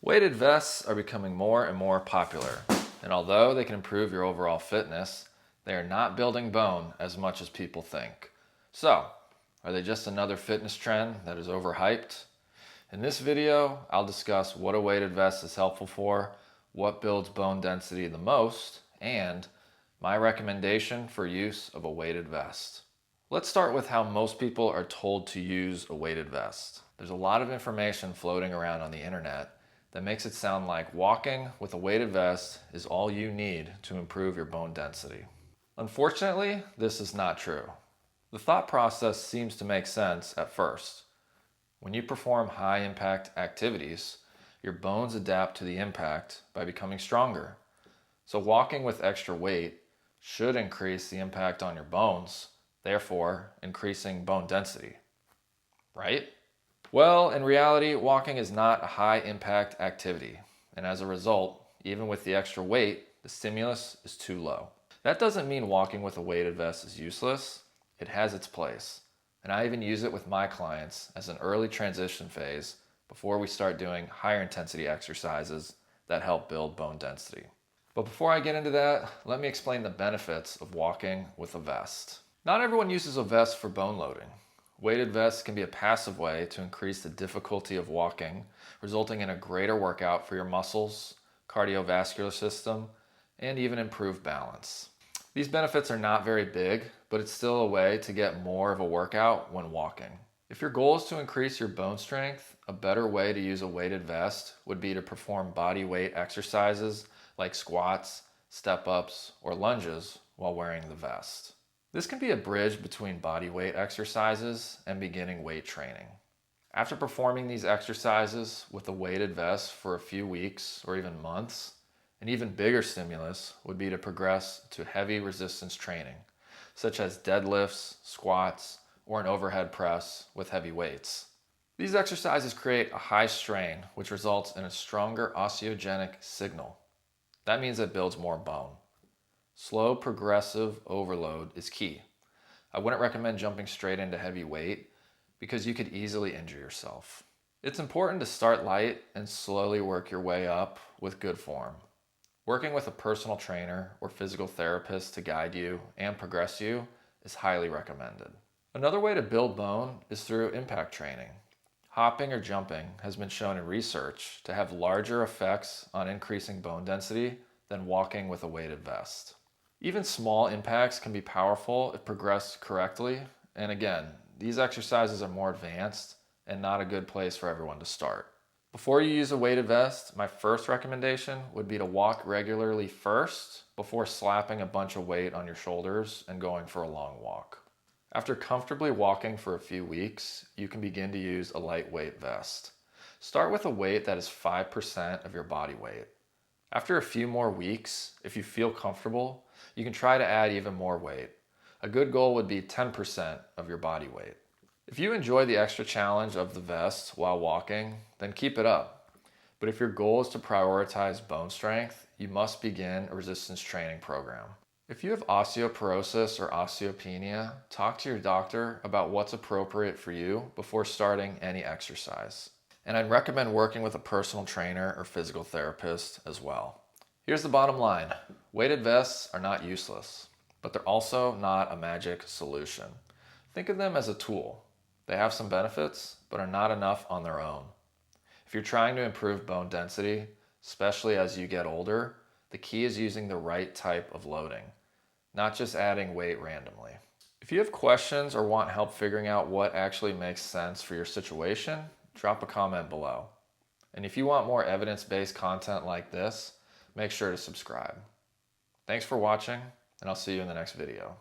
Weighted vests are becoming more and more popular, and although they can improve your overall fitness, they are not building bone as much as people think. So, are they just another fitness trend that is overhyped? In this video, I'll discuss what a weighted vest is helpful for, what builds bone density the most, and my recommendation for use of a weighted vest. Let's start with how most people are told to use a weighted vest. There's a lot of information floating around on the internet that makes it sound like walking with a weighted vest is all you need to improve your bone density. Unfortunately, this is not true. The thought process seems to make sense at first. When you perform high impact activities, your bones adapt to the impact by becoming stronger. So walking with extra weight should increase the impact on your bones, therefore increasing bone density. Right? Well, in reality, walking is not a high impact activity, and as a result, even with the extra weight, the stimulus is too low. That doesn't mean walking with a weighted vest is useless. It has its place, and I even use it with my clients as an early transition phase before we start doing higher intensity exercises that help build bone density. But before I get into that, let me explain the benefits of walking with a vest. Not everyone uses a vest for bone loading. Weighted vests can be a passive way to increase the difficulty of walking, resulting in a greater workout for your muscles, cardiovascular system, and even improved balance. These benefits are not very big, but it's still a way to get more of a workout when walking. If your goal is to increase your bone strength, a better way to use a weighted vest would be to perform body weight exercises like squats, step-ups, or lunges while wearing the vest. This can be a bridge between body weight exercises and beginning weight training. After performing these exercises with a weighted vest for a few weeks or even months, an even bigger stimulus would be to progress to heavy resistance training, such as deadlifts, squats, or an overhead press with heavy weights. These exercises create a high strain, which results in a stronger osteogenic signal. That means it builds more bone. Slow progressive overload is key. I wouldn't recommend jumping straight into heavy weight because you could easily injure yourself. It's important to start light and slowly work your way up with good form. Working with a personal trainer or physical therapist to guide you and progress you is highly recommended. Another way to build bone is through impact training. Hopping or jumping has been shown in research to have larger effects on increasing bone density than walking with a weighted vest. Even small impacts can be powerful if progressed correctly, and again, these exercises are more advanced and not a good place for everyone to start. Before you use a weighted vest, my first recommendation would be to walk regularly first before slapping a bunch of weight on your shoulders and going for a long walk. After comfortably walking for a few weeks, you can begin to use a lightweight vest. Start with a weight that is 5% of your body weight. After a few more weeks, if you feel comfortable, you can try to add even more weight. A good goal would be 10% of your body weight. If you enjoy the extra challenge of the vest while walking, then keep it up. But if your goal is to prioritize bone strength, you must begin a resistance training program. If you have osteoporosis or osteopenia, talk to your doctor about what's appropriate for you before starting any exercise. And I'd recommend working with a personal trainer or physical therapist as well. Here's the bottom line. Weighted vests are not useless, but they're also not a magic solution. Think of them as a tool. They have some benefits, but are not enough on their own. If you're trying to improve bone density, especially as you get older, the key is using the right type of loading, not just adding weight randomly. If you have questions or want help figuring out what actually makes sense for your situation, drop a comment below. And if you want more evidence-based content like this, make sure to subscribe. Thanks for watching, and I'll see you in the next video.